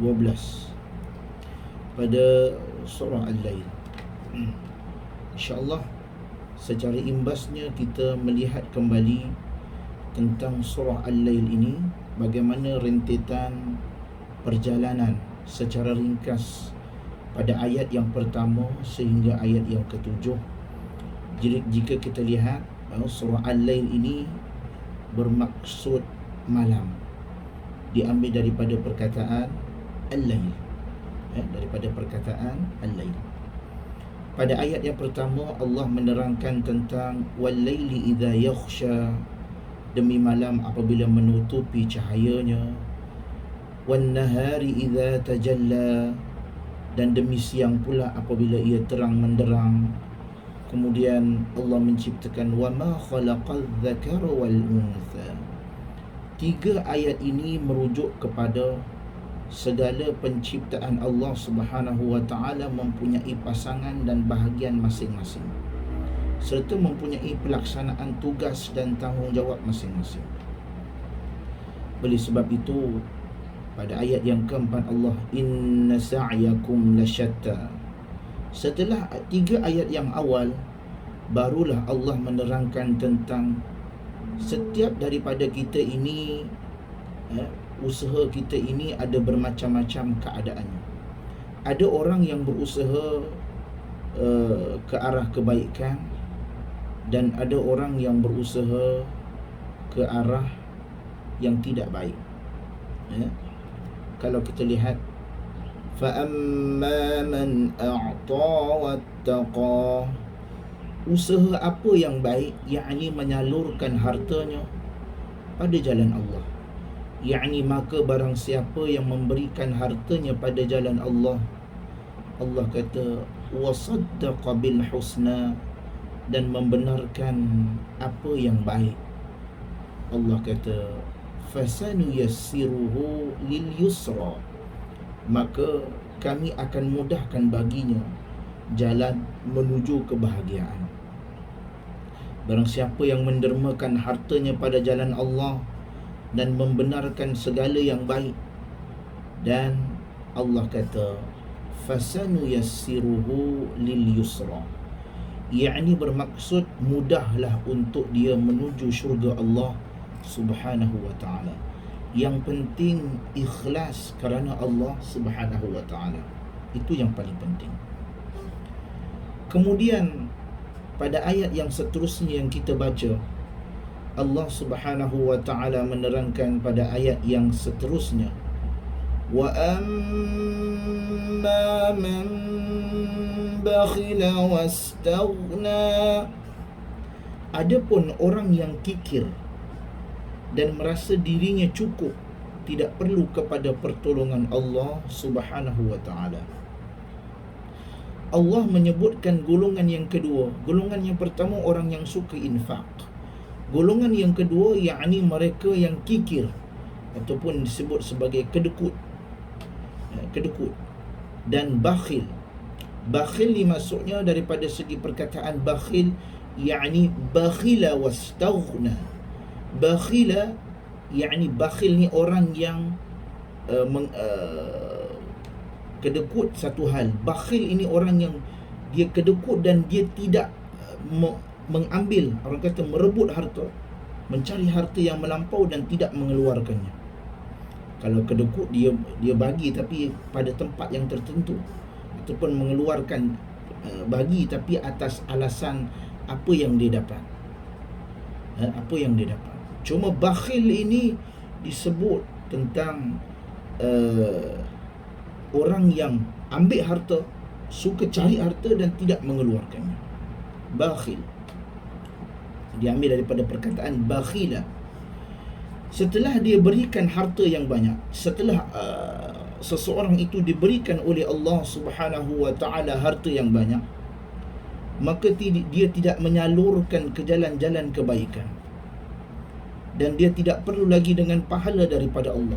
12 pada surah Al-Lail. InsyaAllah secara imbasnya kita melihat kembali tentang surah Al-Lail ini, bagaimana rentetan perjalanan secara ringkas pada ayat yang pertama sehingga ayat yang ketujuh. Jadi jika kita lihat surah Al-Lail ini bermaksud malam, diambil daripada perkataan Al-Lail, daripada perkataan Al-Lail. Pada ayat yang pertama Allah menerangkan tentang wal-laili idza yakhsha, demi malam apabila menutupi cahayanya, wan-nahari idza tajalla, dan demi siang pula apabila ia terang menderang. Kemudian Allah menciptakan wa ma khalaqal dzakara wal untha. Tiga ayat ini merujuk kepada segala penciptaan Allah Subhanahu wa taala mempunyai pasangan dan bahagian masing-masing, serta mempunyai pelaksanaan tugas dan tanggungjawab masing-masing. Oleh sebab itu, pada ayat yang keempat Allah, inna sa'yakum lasyatta. Setelah tiga ayat yang awal, barulah Allah menerangkan tentang setiap daripada kita ini, usaha kita ini ada bermacam-macam keadaannya. Ada orang yang berusaha ke arah kebaikan, dan ada orang yang berusaha ke arah yang tidak baik. Kalau kita lihat, فَأَمَّا مَنْ أَعْطَى وَاتَّقَى, usaha apa yang baik, yakni menyalurkan hartanya pada jalan Allah, yakni maka barang siapa yang memberikan hartanya pada jalan Allah, Allah kata وَصَدَّقَ بِالْحُسْنَى, dan membenarkan apa yang baik, Allah kata فَسَنُيَسِّرُهُ لِلْيُسْرَى, maka kami akan mudahkan baginya jalan menuju kebahagiaan. Barang siapa yang mendermakan hartanya pada jalan Allah dan membenarkan segala yang baik, dan Allah kata fasanuyassiruhu lilyusra, yakni bermaksud mudahlah untuk dia menuju syurga Allah Subhanahu wa ta'ala. Yang penting ikhlas kerana Allah Subhanahu wa ta'ala, itu yang paling penting. Kemudian pada ayat yang seterusnya yang kita baca, Allah Subhanahu wa ta'ala menerangkan pada ayat yang seterusnya, wa amma man bakhila wastaghna, adapun orang yang kikir dan merasa dirinya cukup, tidak perlu kepada pertolongan Allah Subhanahu wa ta'ala. Allah menyebutkan golongan yang kedua. Golongan yang pertama orang yang suka infak. Golongan yang kedua yakni mereka yang kikir ataupun disebut sebagai kedekut. Kedekut dan bakhil. Bakhil ni maksudnya daripada segi perkataan bakhil, yakni bakhila wastaghna. Bakhila yakni bakhil ni orang yang kedekut satu hal. Bakhil ini orang yang dia kedekut dan dia tidak mengambil, orang kata merebut harta, mencari harta yang melampau dan tidak mengeluarkannya. Kalau kedekut dia bagi tapi pada tempat yang tertentu, ataupun mengeluarkan bagi tapi atas alasan apa yang dia dapat. Apa yang dia dapat. Cuma bakhil ini disebut tentang orang yang ambil harta, suka cari harta dan tidak mengeluarkannya. Bakhil diambil daripada perkataan bakhila. Setelah dia berikan harta yang banyak, setelah seseorang itu diberikan oleh Allah Subhanahu wa ta'ala harta yang banyak, maka dia tidak menyalurkan ke jalan-jalan kebaikan, dan dia tidak perlu lagi dengan pahala daripada Allah,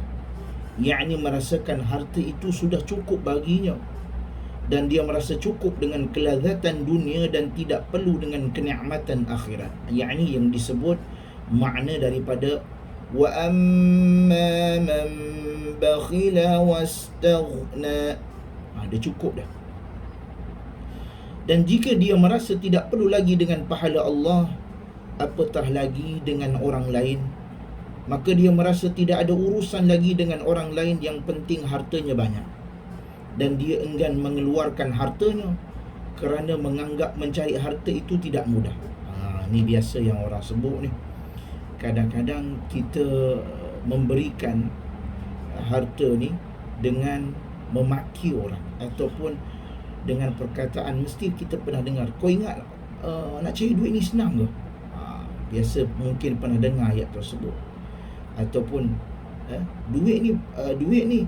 yakni merasakan harta itu sudah cukup baginya, dan dia merasa cukup dengan kelazatan dunia dan tidak perlu dengan kenikmatan akhirat, yakni yang disebut makna daripada Wa amma man bakhila wastaghna. Dia cukup dah. Dan jika dia merasa tidak perlu lagi dengan pahala Allah, apatah lagi dengan orang lain, maka dia merasa tidak ada urusan lagi dengan orang lain, yang penting hartanya banyak. Dan dia enggan mengeluarkan hartanya kerana menganggap mencari harta itu tidak mudah. Ni biasa yang orang sebut ni. Kadang-kadang kita memberikan harta ni dengan memaki orang, ataupun dengan perkataan, mesti kita pernah dengar, kau ingat nak cari duit ni senang ke? Biasa mungkin pernah dengar ayat tersebut. Ataupun duit ni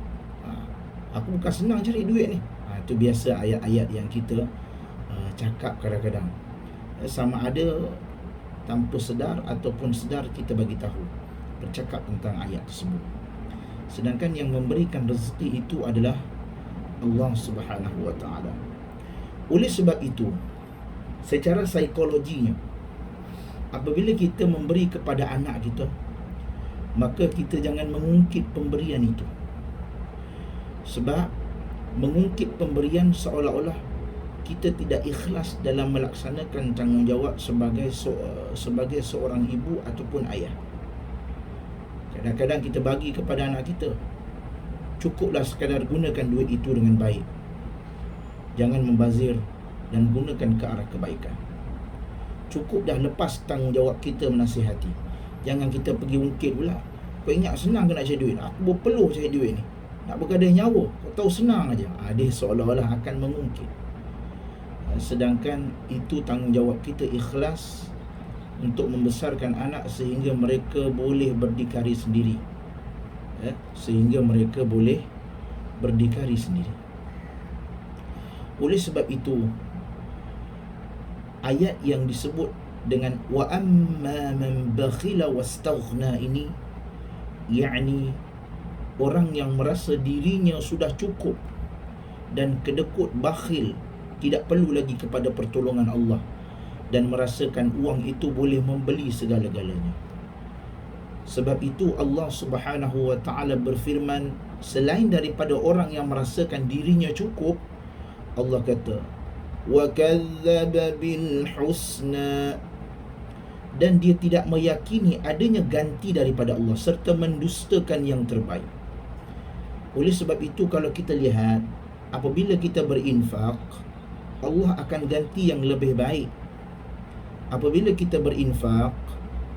aku bukan senang cari duit ni. Itu biasa ayat-ayat yang kita cakap kadang-kadang, sama ada tanpa sedar ataupun sedar, kita bagi tahu, bercakap tentang ayat tersebut. Sedangkan yang memberikan rezeki itu adalah Allah Subhanahu wa ta'ala. Oleh sebab itu, secara psikologinya, apabila kita memberi kepada anak kita, maka kita jangan mengungkit pemberian itu. Sebab mengungkit pemberian seolah-olah kita tidak ikhlas dalam melaksanakan tanggungjawab sebagai seorang ibu ataupun ayah. Kadang-kadang kita bagi kepada anak kita, cukuplah sekadar gunakan duit itu dengan baik. Jangan membazir dan gunakan ke arah kebaikan. Cukup dah, lepas tanggungjawab kita menasihati. Jangan kita pergi ungkit pula. Kau ingat senang ke nak cari duit? Aku berpeluh cari duit ni, nak bergadah nyawa. Kau tahu senang aja. Dia seolah-olah akan mengungkit. Sedangkan itu tanggungjawab kita ikhlas untuk membesarkan anak sehingga mereka boleh berdikari sendiri. Sehingga mereka boleh berdikari sendiri. Oleh sebab itu, ayat yang disebut dengan wa amma man bakhila wastaghna ini, yakni orang yang merasa dirinya sudah cukup dan kedekut bakhil, tidak perlu lagi kepada pertolongan Allah, dan merasakan uang itu boleh membeli segala-galanya. Sebab itu Allah Subhanahu wa ta'ala berfirman, selain daripada orang yang merasakan dirinya cukup, Allah kata wa kadzdzaba bil husna, dan dia tidak meyakini adanya ganti daripada Allah, serta mendustakan yang terbaik. Oleh sebab itu, kalau kita lihat, apabila kita berinfak, Allah akan ganti yang lebih baik. Apabila kita berinfak,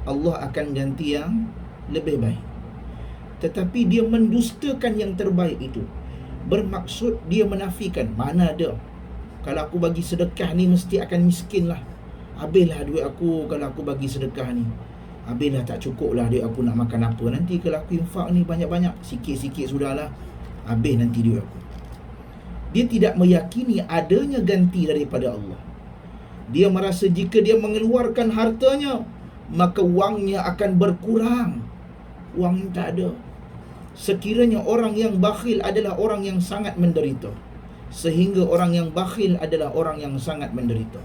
Allah akan ganti yang lebih baik. Tetapi dia mendustakan yang terbaik itu, bermaksud dia menafikan, mana ada, kalau aku bagi sedekah ni mesti akan miskin lah. Habislah duit aku kalau aku bagi sedekah ni. Habislah, tak cukup lah duit aku nak makan apa. Nanti kalau aku infak ni banyak-banyak, sikit-sikit sudahlah, habis nanti duit aku. Dia tidak meyakini adanya ganti daripada Allah. Dia merasa jika dia mengeluarkan hartanya, maka wangnya akan berkurang. Wang tak ada. Sekiranya orang yang bakhil adalah orang yang sangat menderita, sehingga orang yang bakhil adalah orang yang sangat menderita.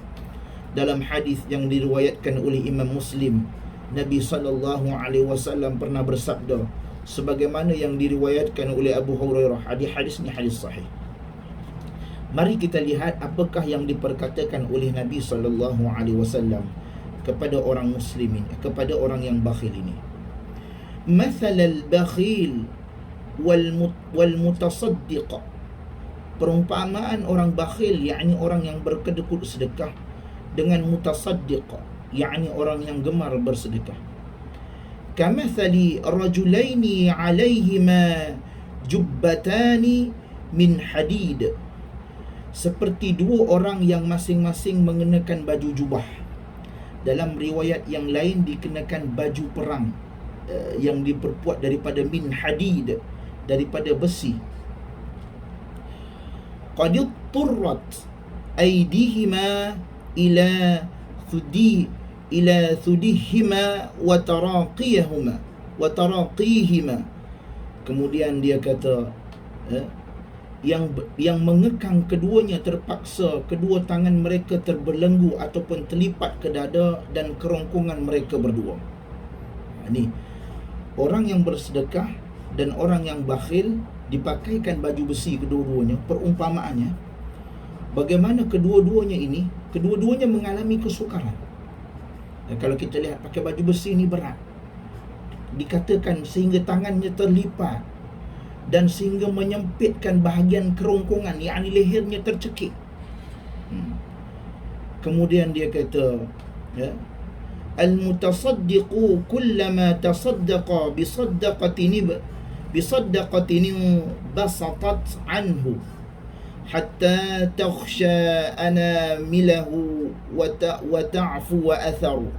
Dalam hadis yang diriwayatkan oleh Imam Muslim, Nabi SAW pernah bersabda, sebagaimana yang diriwayatkan oleh Abu Hurairah. Hadis ni hadis sahih. Mari kita lihat apakah yang diperkatakan oleh Nabi SAW kepada orang muslimin, kepada orang yang bakhil ini. Mathalal bakhil wal mutasaddiq, perumpamaan orang bakhil, yakni orang yang berkedekut sedekah, dengan mutasaddiq, yakni orang yang gemar bersedekah. Kamathali rajulaini alaihima jubbatani min hadid, seperti dua orang yang masing-masing mengenakan baju jubah. Dalam riwayat yang lain dikenakan baju perang yang diperbuat daripada min hadid, daripada besi. Qad turrat aydihima ila thudihima wa taraqihima. Kemudian dia kata, yang mengekang keduanya terpaksa kedua tangan mereka terbelenggu ataupun terlipat ke dada dan kerongkongan mereka berdua. Ini Orang yang bersedekah dan orang yang bakhil dipakaikan baju besi kedua-duanya. Perumpamaannya, bagaimana kedua-duanya ini, kedua-duanya mengalami kesukaran. Dan kalau kita lihat pakai baju besi ini berat, dikatakan sehingga tangannya terlipat dan sehingga menyempitkan bahagian kerongkongan, yakni lehernya tercekik. Kemudian dia kata, ya, al-mutasaddiqu kullama tasaddaqa bisaddaqatin basatat anhu hatta takhsha anamilahu wa ta'fu wa atharu.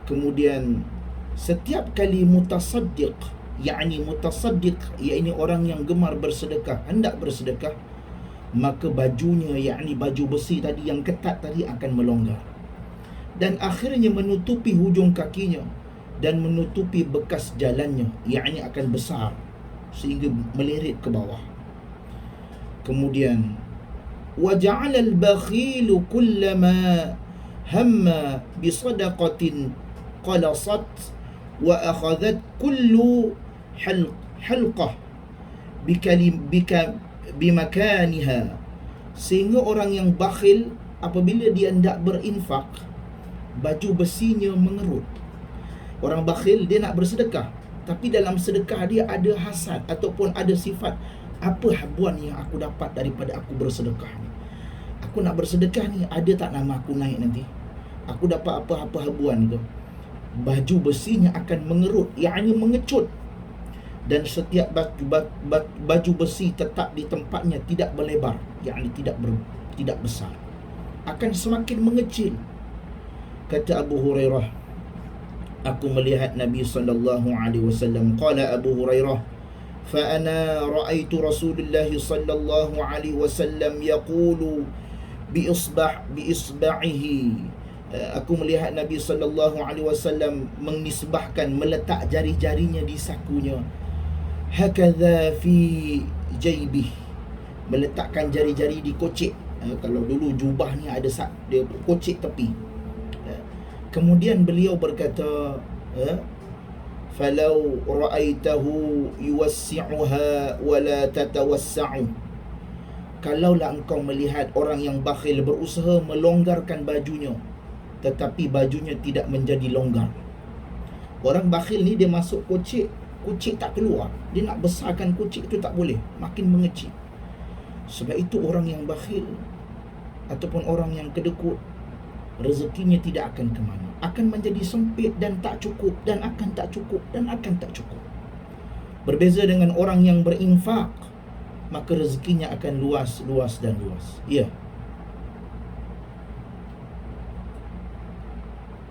Kemudian setiap kali mutasaddiq, yakni orang yang gemar bersedekah, hendak bersedekah, maka bajunya, yakni baju besi tadi yang ketat tadi akan melonggar dan akhirnya menutupi hujung kakinya dan menutupi bekas jalannya, yakni akan besar sehingga melirit ke bawah. Kemudian waja'ala al-bakhilu kullama hamma bisadaqatin qalasat wa akhadhat kullu halqah bimakaniha. Sehingga orang yang bakhil apabila dia hendak berinfak, baju besinya mengerut. Orang bakhil dia nak bersedekah, tapi dalam sedekah dia ada hasad ataupun ada sifat, apa habuan yang aku dapat daripada aku bersedekah ni? Aku nak bersedekah ni, ada tak nama aku naik nanti? Aku dapat apa-apa habuan tu? Baju besinya akan mengerut, yakni mengecut. Dan setiap baju besi tetap di tempatnya, tidak berlebar, yakni tidak besar, akan semakin mengecil. Kata Abu Hurairah, aku melihat Nabi SAW. Qala Abu Hurairah, fa ana ra'aitu Rasulullah sallallahu alaihi wasallam yaqulu bi isba'ihi. Aku melihat Nabi SAW mengisbahkan, meletak jari-jarinya di sakunya. Hakadha fi jaybih, meletakkan jari-jari di kocik. Kalau dulu jubah ni ada dia kocik tepi. Kemudian beliau berkata, falau ra'aitahu yuwassi'uha wa la tatawassa'u. Kalaulah engkau melihat orang yang bakhil berusaha melonggarkan bajunya, tetapi bajunya tidak menjadi longgar. Orang bakhil ni dia masuk kocik tak keluar. Dia nak besarkan kocik tu tak boleh, makin mengecil. Sebab itu orang yang bakhil ataupun orang yang kedekut, rezekinya tidak akan ke mana, akan menjadi sempit dan tak cukup, dan akan tak cukup, dan akan tak cukup. Berbeza dengan orang yang berinfak, maka rezekinya akan luas dan luas. Ya.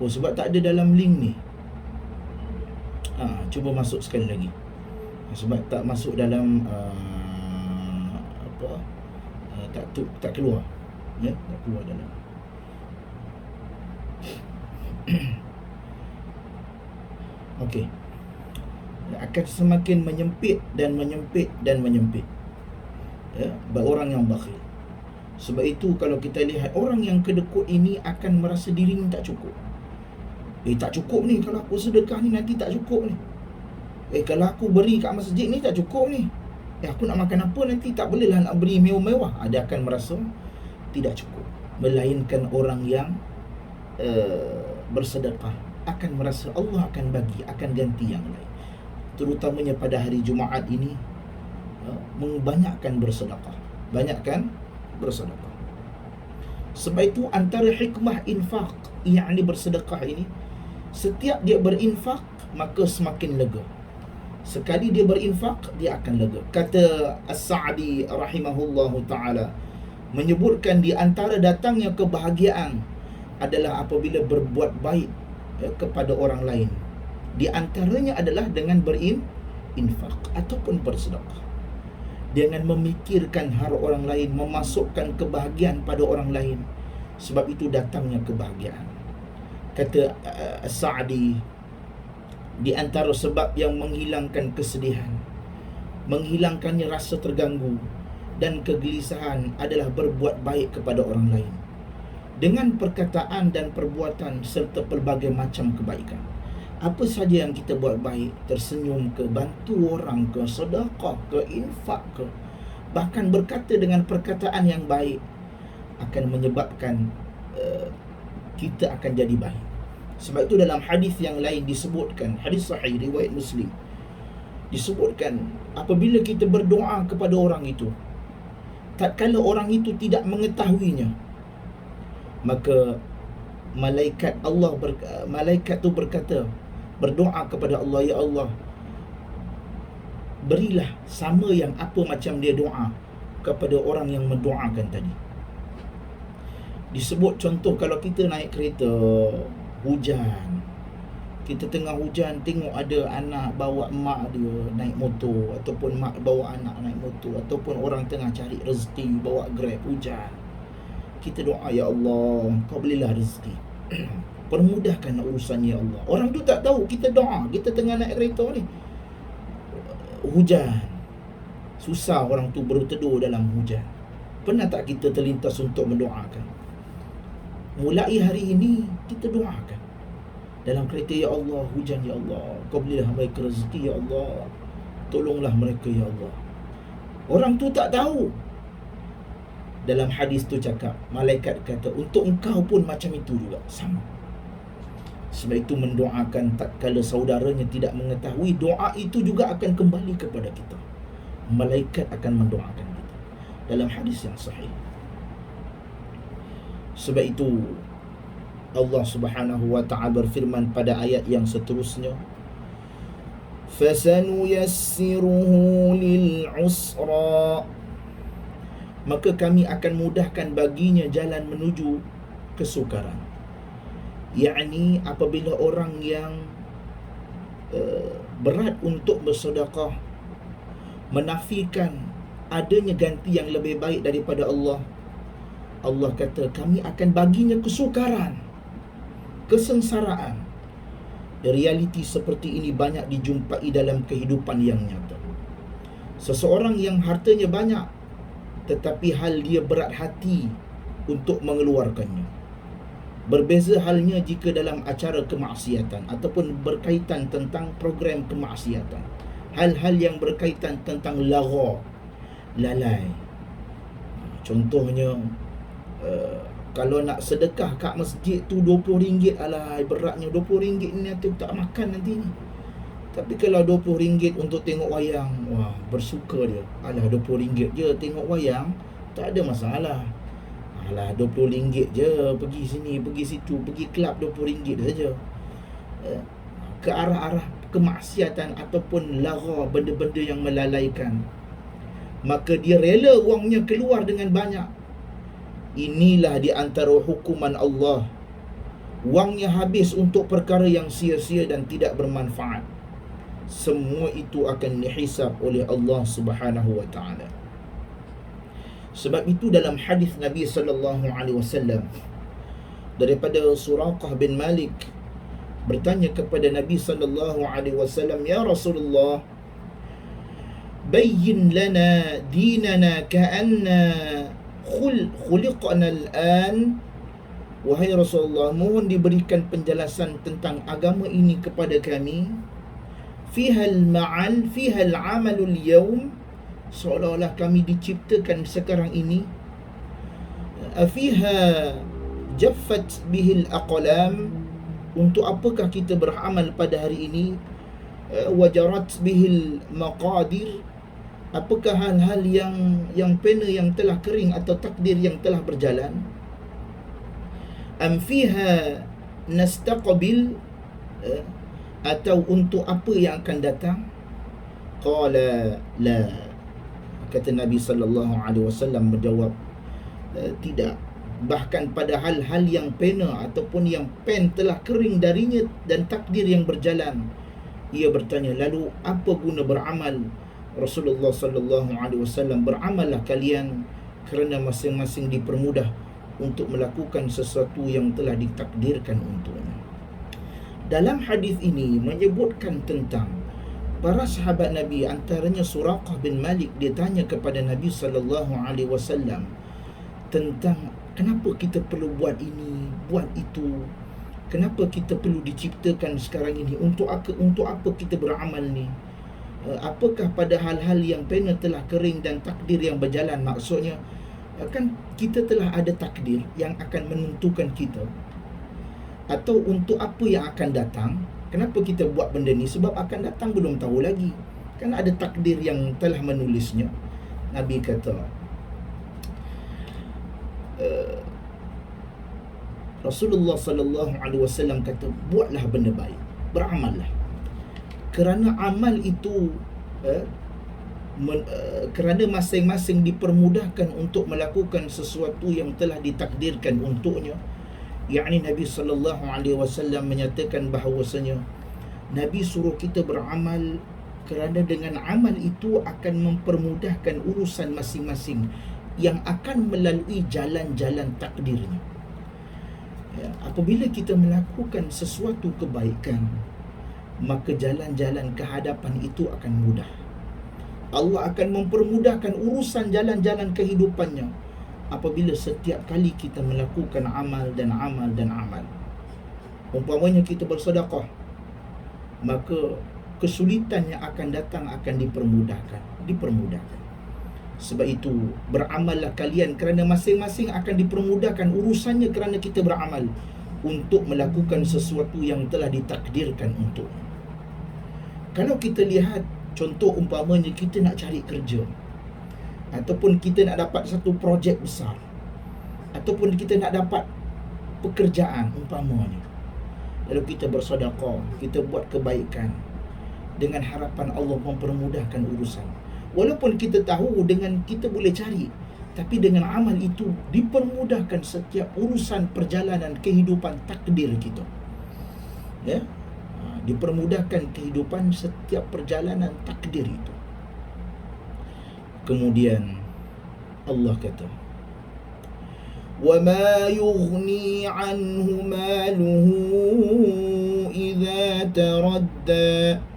Oh, sebab tak ada dalam link ni. Cuba masuk sekali lagi. Sebab tak masuk dalam tak keluar. Ya, tak keluar dalam. Okey. Akan semakin menyempit dan menyempit dan menyempit. Ya, bagi orang yang bakhil. Sebab itu kalau kita lihat orang yang kedekut ini akan merasa diri ni tak cukup. Tak cukup ni, kalau aku sedekah ni nanti tak cukup ni. Kalau aku beri kat masjid ni tak cukup ni. Aku nak makan apa nanti, tak bolehlah nak beri mewah-mewah. Dia akan merasa tidak cukup. Melainkan orang yang bersedekah akan merasa Allah akan bagi, akan ganti yang lain. Terutamanya pada hari Jumaat ini, membanyakkan bersedekah. Banyakkan bersedekah. Sebab itu antara hikmah infak, yakni bersedekah ini, setiap dia berinfak maka semakin lega. Sekali dia berinfak, dia akan lega. Kata As-Sa'di rahimahullahu ta'ala, menyebutkan di antara datangnya kebahagiaan adalah apabila berbuat baik kepada orang lain. Di antaranya adalah dengan berinfak ataupun bersedekah. Dengan memikirkan hal orang lain, memasukkan kebahagiaan pada orang lain. Sebab itu datangnya kebahagiaan. Kata As-Sa'di, di antara sebab yang menghilangkan kesedihan, menghilangkannya rasa terganggu dan kegelisahan adalah berbuat baik kepada orang lain dengan perkataan dan perbuatan serta pelbagai macam kebaikan. Apa saja yang kita buat baik, tersenyum ke, bantu orang ke, sedekah ke, infak ke, bahkan berkata dengan perkataan yang baik, akan menyebabkan kita akan jadi baik. Sebab itu dalam hadis yang lain disebutkan, hadis sahih riwayat Muslim, disebutkan apabila kita berdoa kepada orang itu, tatkala orang itu tidak mengetahuinya, maka malaikat tu berkata, berdoa kepada Allah, ya Allah, berilah sama yang apa macam dia doa kepada orang yang mendoakan tadi. Disebut contoh, kalau kita naik kereta, hujan, kita tengah hujan, tengok ada anak bawa mak dia naik motor, ataupun mak bawa anak naik motor, ataupun orang tengah cari rezeki bawa Grab, hujan, kita doa, ya Allah, kau belilah rezeki, permudahkan urusannya, ya Allah. Orang tu tak tahu kita doa, kita tengah naik kereta ni, hujan, susah orang tu berteduh dalam hujan. Pernah tak kita terlintas untuk mendoakan? Mulai hari ini kita doakan dalam kereta, ya Allah, hujan, ya Allah, kau berilah mereka rezeki, ya Allah, tolonglah mereka, ya Allah. Orang tu tak tahu. Dalam hadis tu cakap, malaikat kata, untuk engkau pun macam itu juga, sama. Sebab itu mendoakan tatkala saudaranya tidak mengetahui, doa itu juga akan kembali kepada kita. Malaikat akan mendoakan kita, dalam hadis yang sahih. Sebab itu Allah Subhanahu wa ta'ala berfirman pada ayat yang seterusnya, fasanuyassiruhu lil'usra, maka kami akan mudahkan baginya jalan menuju kesukaran. Yakni apabila orang yang berat untuk bersedekah, menafikan adanya ganti yang lebih baik daripada Allah, Allah kata kami akan baginya kesukaran, kesengsaraan. Realiti seperti ini banyak dijumpai dalam kehidupan yang nyata. Seseorang yang hartanya banyak, tetapi hal dia berat hati untuk mengeluarkannya. Berbeza halnya jika dalam acara kemaksiatan ataupun berkaitan tentang program kemaksiatan, hal-hal yang berkaitan tentang lagha, lalai. Contohnya, kalau nak sedekah kat masjid tu RM20, alah beratnya RM20 ni, nanti tak makan nanti ni. Tapi kalau RM20 untuk tengok wayang, wah, bersuka dia. Alah RM20 je tengok wayang, tak ada masalah. Alah RM20 je, pergi sini, pergi situ, pergi kelab RM20 saja. Ke arah-arah kemaksiatan ataupun lagha, benda-benda yang melalaikan, maka dia rela wangnya keluar dengan banyak. Inilah di antara hukuman Allah. Wangnya habis untuk perkara yang sia-sia dan tidak bermanfaat. Semua itu akan dihisab oleh Allah Subhanahu wa ta'ala. Sebab itu dalam hadis Nabi sallallahu alaihi wasallam daripada Suraqah bin Malik bertanya kepada Nabi sallallahu alaihi wasallam, ya Rasulullah, bayyin lana dinana ka'anna khuliqna al-an. Wahai Rasulullah, mohon diberikan penjelasan tentang agama ini kepada kami. Fiha al-ma'al, fiha al-amalul yawm, seolah-olah kami diciptakan sekarang ini. Fiha jaffat bihil aqlam, untuk apakah kita beramal pada hari ini? Wajarat bihil maqadir, apakah hal-hal yang pena yang telah kering atau takdir yang telah berjalan? Am fiha nastaqbil, atau untuk apa yang akan datang? Qala la, kata Nabi sallallahu alaihi wasallam menjawab, tidak. Bahkan pada hal-hal yang pena ataupun yang pen telah kering darinya dan takdir yang berjalan. Ia bertanya, lalu apa guna beramal? Rasulullah sallallahu alaihi wasallam, beramallah kalian kerana masing-masing dipermudah untuk melakukan sesuatu yang telah ditakdirkan untuknya. Dalam hadis ini menyebutkan tentang para sahabat Nabi, antaranya Suraqah bin Malik. Dia tanya kepada Nabi sallallahu alaihi wasallam tentang kenapa kita perlu buat ini, buat itu. Kenapa kita perlu diciptakan sekarang ini? Untuk apa kita beramal ni? Apakah pada hal-hal yang pena telah kering dan takdir yang berjalan? Maksudnya, kan kita telah ada takdir yang akan menentukan kita. Atau untuk apa yang akan datang? Kenapa kita buat benda ni? Sebab akan datang belum tahu lagi. Kan ada takdir yang telah menulisnya. Nabi kata, Rasulullah sallallahu alaihi wasallam kata, buatlah benda baik, beramallah. Kerana amal itu kerana masing-masing dipermudahkan untuk melakukan sesuatu yang telah ditakdirkan untuknya. Yakni Nabi sallallahu alaihi wasallam menyatakan bahawasanya Nabi suruh kita beramal kerana dengan amal itu akan mempermudahkan urusan masing-masing yang akan melalui jalan-jalan takdirnya. Ya, apabila kita melakukan sesuatu kebaikan, maka jalan-jalan kehadapan itu akan mudah. Allah akan mempermudahkan urusan jalan-jalan kehidupannya apabila setiap kali kita melakukan amal dan amal dan amal. Umpamanya kita bersedekah, maka kesulitan yang akan datang akan dipermudahkan. Sebab itu, beramallah kalian kerana masing-masing akan dipermudahkan urusannya kerana kita beramal untuk melakukan sesuatu yang telah ditakdirkan untuk. Kalau kita lihat contoh umpamanya kita nak cari kerja, ataupun kita nak dapat satu projek besar, ataupun kita nak dapat pekerjaan umpamanya, lalu kita bersedekah, kita buat kebaikan dengan harapan Allah mempermudahkan urusan. Walaupun kita tahu dengan kita boleh cari, tapi dengan amal itu dipermudahkan setiap urusan perjalanan kehidupan takdir kita. Ya, dipermudahkan kehidupan setiap perjalanan takdir itu. Kemudian Allah kata, وَمَا يُغْنِي عَنْهُ مَالُهُ إِذَا تَرَدَّى,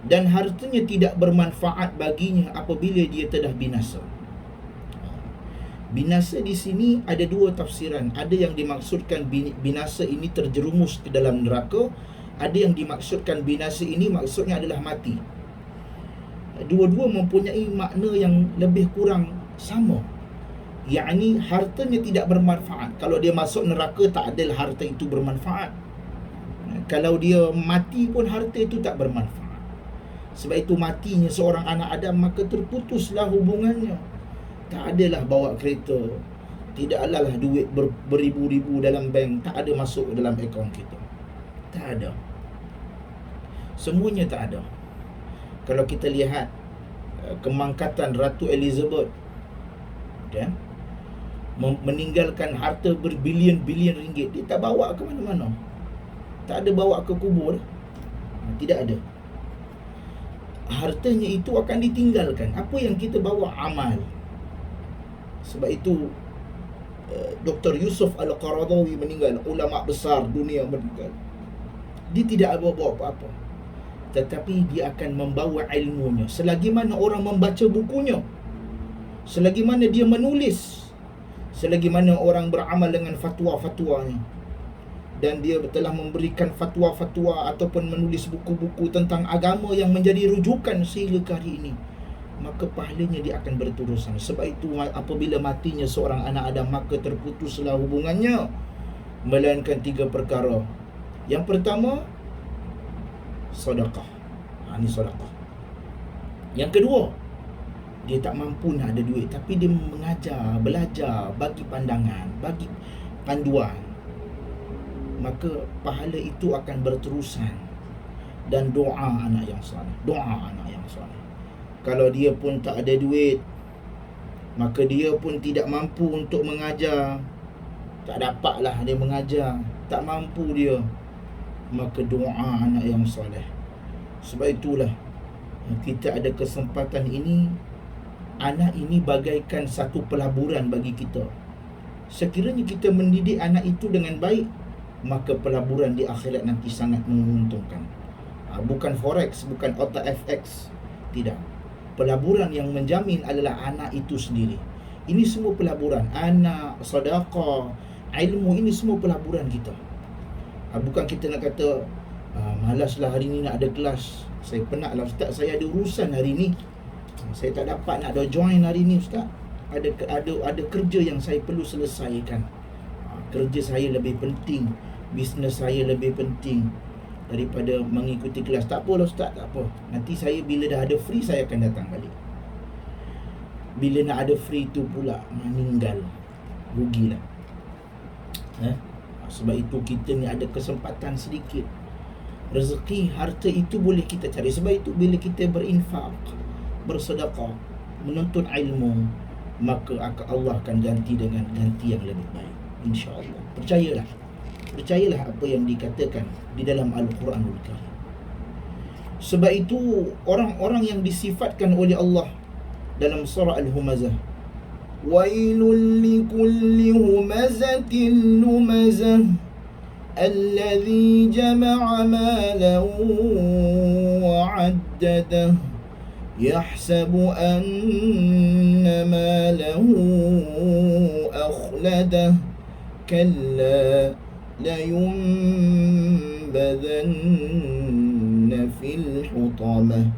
dan hartanya tidak bermanfaat baginya apabila dia telah binasa. Binasa di sini ada dua tafsiran. Ada yang dimaksudkan binasa ini terjerumus ke dalam neraka. Ada yang dimaksudkan binasa ini maksudnya adalah mati. Dua-dua mempunyai makna yang lebih kurang sama. Yakni hartanya tidak bermanfaat. Kalau dia masuk neraka, tak adalah harta itu bermanfaat. Kalau dia mati pun harta itu tak bermanfaat. Sebab itu matinya seorang anak Adam, maka terputuslah hubungannya. Tak adalah bawa kereta, tidak adalah duit beribu-ribu dalam bank, tak ada masuk dalam akaun kita. Tak ada. Semuanya tak ada. Kalau kita lihat kemangkatan Ratu Elizabeth, okay, meninggalkan harta berbilion-bilion ringgit, dia tak bawa ke mana-mana. Tak ada bawa ke kubur. Tidak ada. Hartanya itu akan ditinggalkan. Apa yang kita bawa? Amal. Sebab itu Dr. Yusuf Al-Qaradawi meninggal, ulama besar dunia meninggal. Dia tidak bawa apa-apa, tetapi dia akan membawa ilmunya. Selagi mana orang membaca bukunya, selagi mana dia menulis, selagi mana orang beramal dengan fatwa-fatwanya, dan dia telah memberikan fatwa-fatwa ataupun menulis buku-buku tentang agama yang menjadi rujukan sehingga ke hari ini, maka pahalanya dia akan berterusan. Sebab itu apabila matinya seorang anak Adam, maka terputuslah hubungannya, melainkan 3 perkara. Yang pertama, sedekah. Ini sedekah. Yang kedua, dia tak mampu nak ada duit, tapi dia mengajar, belajar, bagi pandangan, bagi panduan, maka pahala itu akan berterusan. Dan doa anak yang soleh, doa anak yang soleh. Kalau dia pun tak ada duit, maka dia pun tidak mampu untuk mengajar, tak dapatlah dia mengajar, tak mampu dia, maka doa anak yang soleh. Sebab itulah kita ada kesempatan ini. Anak ini bagaikan satu pelaburan bagi kita. Sekiranya kita mendidik anak itu dengan baik, maka pelaburan di akhirat nanti sangat menguntungkan. Bukan forex, bukan OTFX, tidak. Pelaburan yang menjamin adalah anak itu sendiri. Ini semua pelaburan. Anak, sedekah, ilmu, ini semua pelaburan kita. Bukan kita nak kata malaslah hari ni nak ada kelas, saya penatlah ustaz, saya ada urusan hari ni, saya tak dapat nak join hari ni ustaz, ada kerja yang saya perlu selesaikan, kerja saya lebih penting, bisnes saya lebih penting daripada mengikuti kelas. Tak apalah ustaz, tak apa, nanti saya bila dah ada free saya akan datang balik. Bila nak ada free tu pula meninggal, rugilah. Sebab itu kita ni ada kesempatan sedikit. Rezeki, harta itu boleh kita cari. Sebab itu bila kita berinfak, bersedekah, menuntut ilmu, maka Allah akan ganti dengan ganti yang lebih baik, insya-Allah. Percayalah apa yang dikatakan di dalam Al-Quranul Karim. Sebab itu orang-orang yang disifatkan oleh Allah dalam surah Al-Humazah, wailul likulli humazatin lumazah alladhi jama'a malan wa 'addadah yahsabu anna malahu akhladah kalla layunbadanna fil hutamah.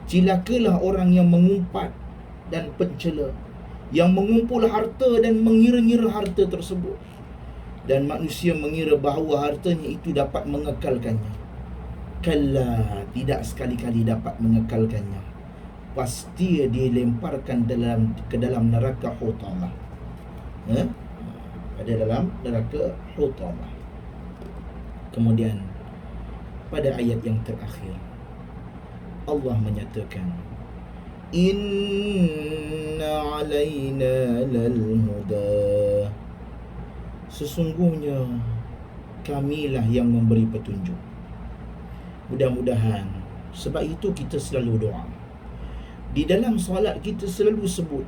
Cilakalah orang yang mengumpat dan pencela, yang mengumpul harta dan mengira-ngira harta tersebut, dan manusia mengira bahawa hartanya itu dapat mengekalkannya. Kalla, tidak sekali-kali dapat mengekalkannya. Pasti dia dilemparkan ke dalam neraka hutamah. Ada dalam neraka hutamah. Kemudian pada ayat yang terakhir Allah menyatakan, inna alaina lal huda, sesungguhnya kamilah yang memberi petunjuk. Mudah-mudahan, sebab itu kita selalu doa. Di dalam solat kita selalu sebut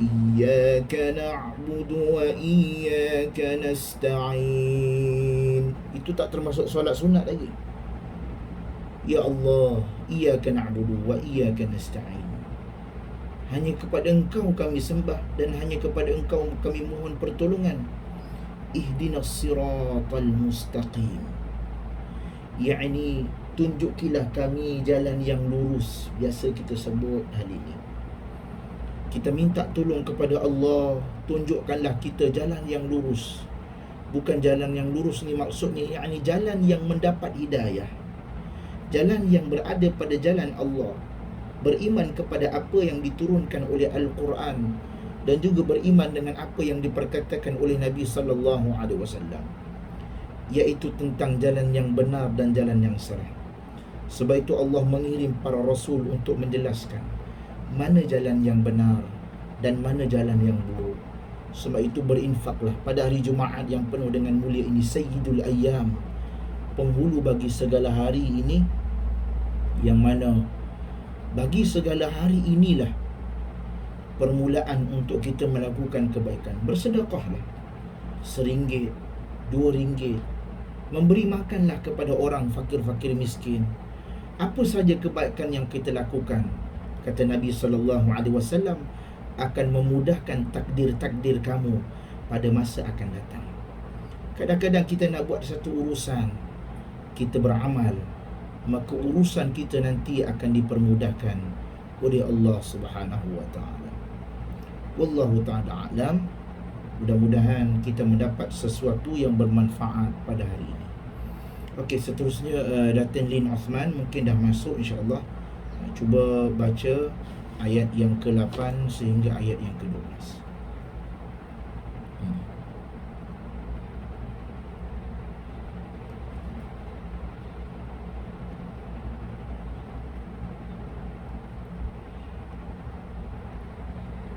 iyyaka na'budu wa iyyaka nasta'in. Itu tak termasuk solat sunat lagi. Ya Allah, iyyaka na'budu wa iyyaka nasta'in. Hanya kepada Engkau kami sembah dan hanya kepada Engkau kami mohon pertolongan. Ihdinas siratal mustaqim. Yani tunjukilah kami jalan yang lurus. Biasa kita sebut hal ini. Kita minta tolong kepada Allah, tunjukkanlah kita jalan yang lurus. Bukan jalan yang lurus ni maksudnya yakni jalan yang mendapat hidayah, jalan yang berada pada jalan Allah, beriman kepada apa yang diturunkan oleh Al-Quran dan juga beriman dengan apa yang diperkatakan oleh Nabi sallallahu alaihi wasallam, iaitu tentang jalan yang benar dan jalan yang serah. Sebab itu Allah mengirim para rasul untuk menjelaskan mana jalan yang benar dan mana jalan yang buruk. Sebab itu berinfaklah pada hari Jumaat yang penuh dengan mulia ini, Sayyidul Ayyam, penghulu bagi segala hari ini, yang mana bagi segala hari inilah permulaan untuk kita melakukan kebaikan. Bersedekahlah RM1, RM2, memberi makanlah kepada orang fakir-fakir miskin. Apa saja kebaikan yang kita lakukan, kata Nabi SAW, akan memudahkan takdir-takdir kamu pada masa akan datang. Kadang-kadang kita nak buat satu urusan, kita beramal, maka urusan kita nanti akan dipermudahkan oleh Allah Subhanahu wa taala. Wallahu taala alam. Mudah-mudahan kita mendapat sesuatu yang bermanfaat pada hari ini. Okey, seterusnya Datin Lin Osman mungkin dah masuk, insya-Allah. Cuba baca ayat yang ke-8 sehingga ayat yang ke-12.